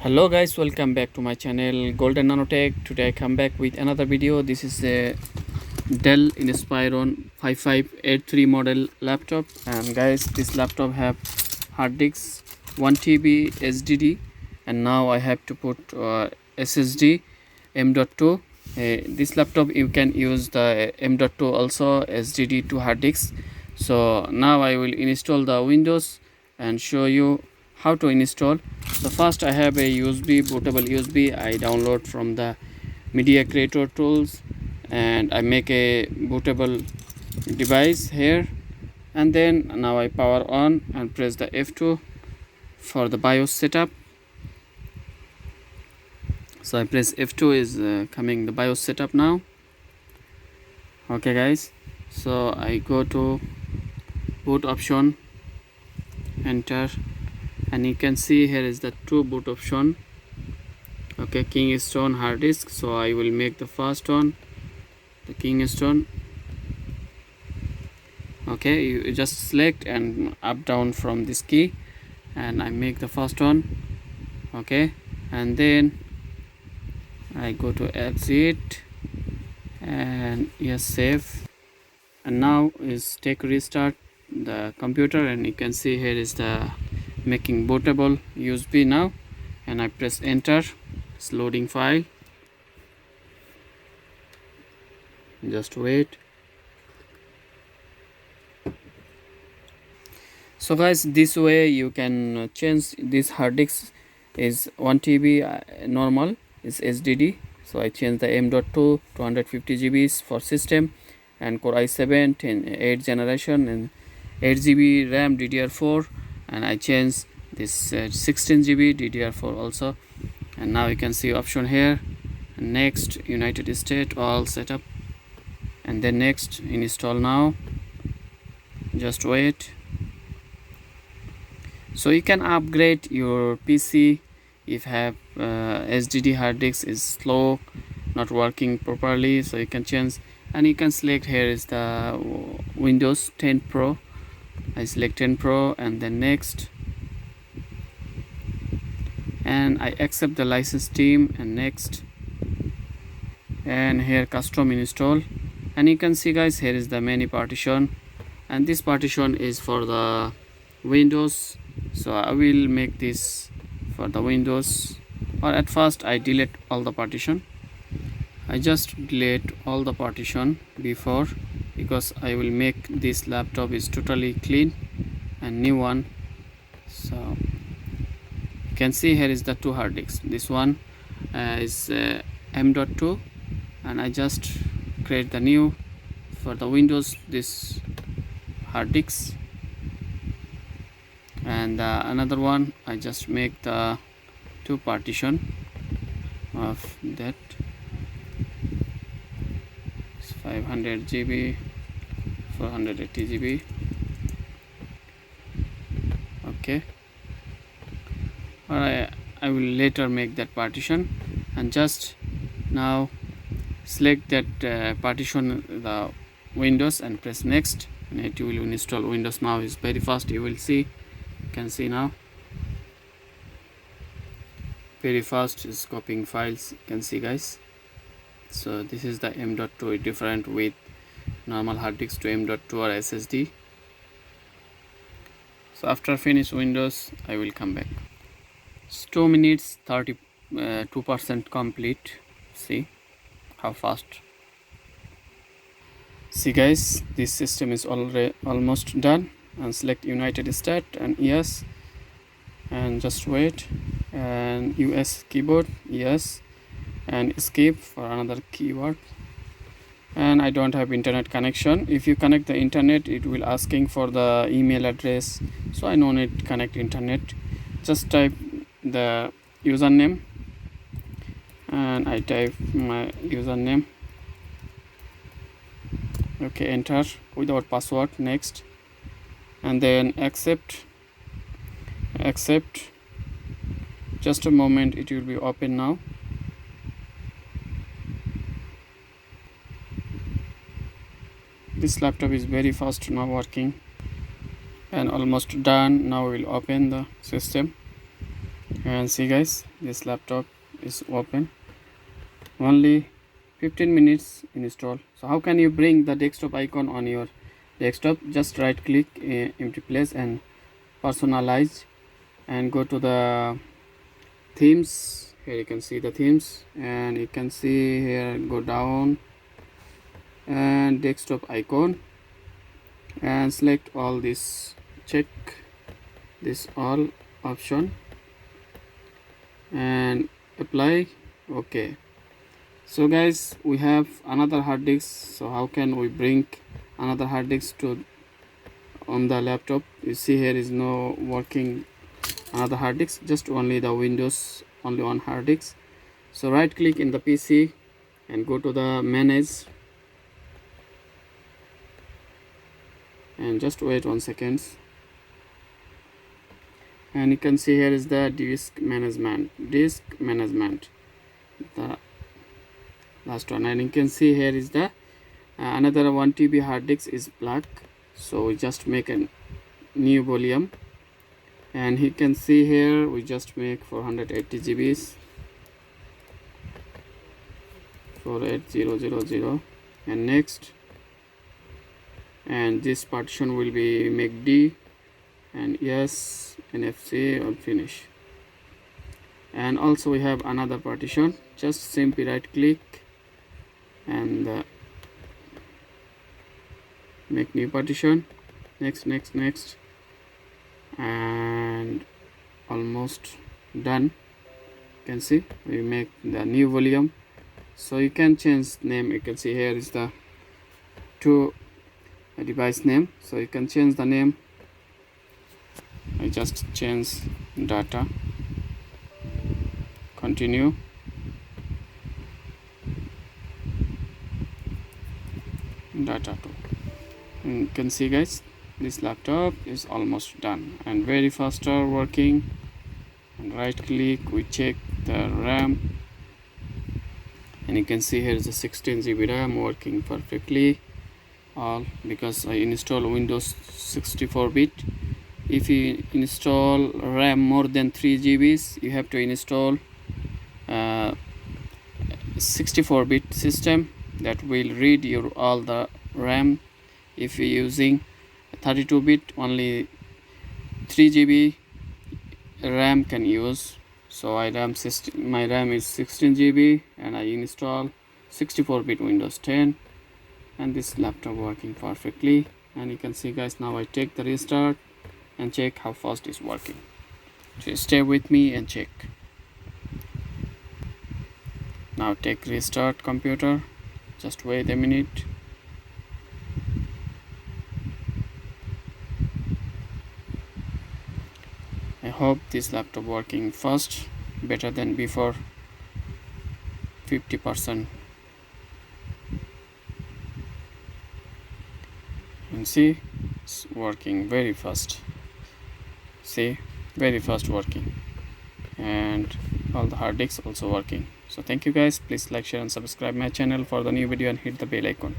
Hello guys, welcome back to my channel Golden Nanotech. Today I come back with another video. This is a Dell Inspiron 5583 model laptop, and guys, this laptop have hard disk 1 TB SSD, and now I have to put SSD M.2. This laptop you can use the M.2 also SSD to hard disk. So now I will install the Windows and show you how to install. So first I have a USB, bootable USB I download from the media creator tools, and I make a bootable device here, and then now I power on and press the F2 for the BIOS setup. So I press F2 is coming the BIOS setup now. Okay guys, so I go to boot option, enter, and you can see here is the two boot option. Okay, Kingston hard disk. So I will make the first one, the Kingston. Okay, you just select and up down from this key, and I make the first one. Okay, and then I go to exit and yes, save. And now is take restart the computer, and you can see here is the making bootable USB now, and I press enter. It's loading file, just wait. So guys, this way you can change this hard disk is 1 TB normal is SSD. So I change the M.2 to 250 GB for system, and Core i7 8th generation and 8 GB RAM DDR4, and I change this 16 GB DDR4 also. And now you can see option here, next United States all setup, and then next install now, just wait. So you can upgrade your PC if have SSD hard disk is slow, not working properly, so you can change, and you can select here is the Windows 10 Pro. I select 10 Pro and then next, and I accept the license team and next, and here custom install. And you can see guys, here is the many partition, and this partition is for the Windows. So I will make this for the Windows, or at first I delete all the partition. I just delete all the partition before, because I will make this laptop is totally clean and new one. So you can see here is the two hard disks. This one is M.2, and I just create the new for the Windows this hard disk, and another one I just make the two partition of that. It's 500 GB, 480 GB. Okay, or I will later make that partition, and just now select that partition the Windows and press next, and it will install Windows. Now is very fast, you will see, you can see now very fast is copying files, you can see guys. So this is the M.2 different with normal hard disk to M.2 or SSD. So after finish Windows I will come back. It's 2 minutes 32% complete. See how fast. See guys, this system is already almost done, and select United States and yes, and just wait, and US keyboard yes, and escape for another keyword. And I don't have internet connection. If you connect the internet, it will asking for the email address, so I no need connect internet. Just type the username, and I type my username. Okay, enter without password, next, and then accept. Just a moment, it will be open now. This laptop is very fast now working, and almost done. Now we will open the system, And see guys, this laptop is open, only 15 minutes install. So how can you bring the desktop icon on your desktop? Just right click empty place and personalize, and go to the themes. Here you can see the themes, and you can see here, go down and desktop icon, and select all this, check this all option and apply. Okay, so guys, we have another hard disk. So how can we bring another hard disk to on the laptop? You see here is no working another hard disk, just only the Windows, only one hard disk. So right click in the PC and go to the manage, and just wait 1 second, and you can see here is the disk management, the last one, and you can see here is the another 1 TB hard disk is black. So we just make a new volume, and you can see here we just make 480 GBs, 48000, and next, and this partition will be make D and yes, NFC, or finish. And also we have another partition, just simply right click and make new partition, next, and almost done. You can see we make the new volume. So you can change name. You can see here is the two device name, so you can change the name. I just change data, continue, data 2. And you can see guys, this laptop is almost done and very faster working. And right click, we check the RAM, and you can see here is a 16 GB RAM working perfectly, all because I install Windows 64-bit. If you install RAM more than 3 GBs, you have to install 64-bit system that will read your all the RAM. If you're using 32-bit, only 3 GB RAM can use. So my RAM is 16 GB, and I install 64-bit Windows 10, and this laptop working perfectly. And you can see guys, now I take the restart and check how fast it's working. So stay with me and check. Now take restart computer, just wait a minute. I hope this laptop working fast, better than before, 50%. And see, it's working very fast. See, very fast working, and all the hard disks also working. So thank you guys, please like, share and subscribe my channel for the new video, and hit the bell icon.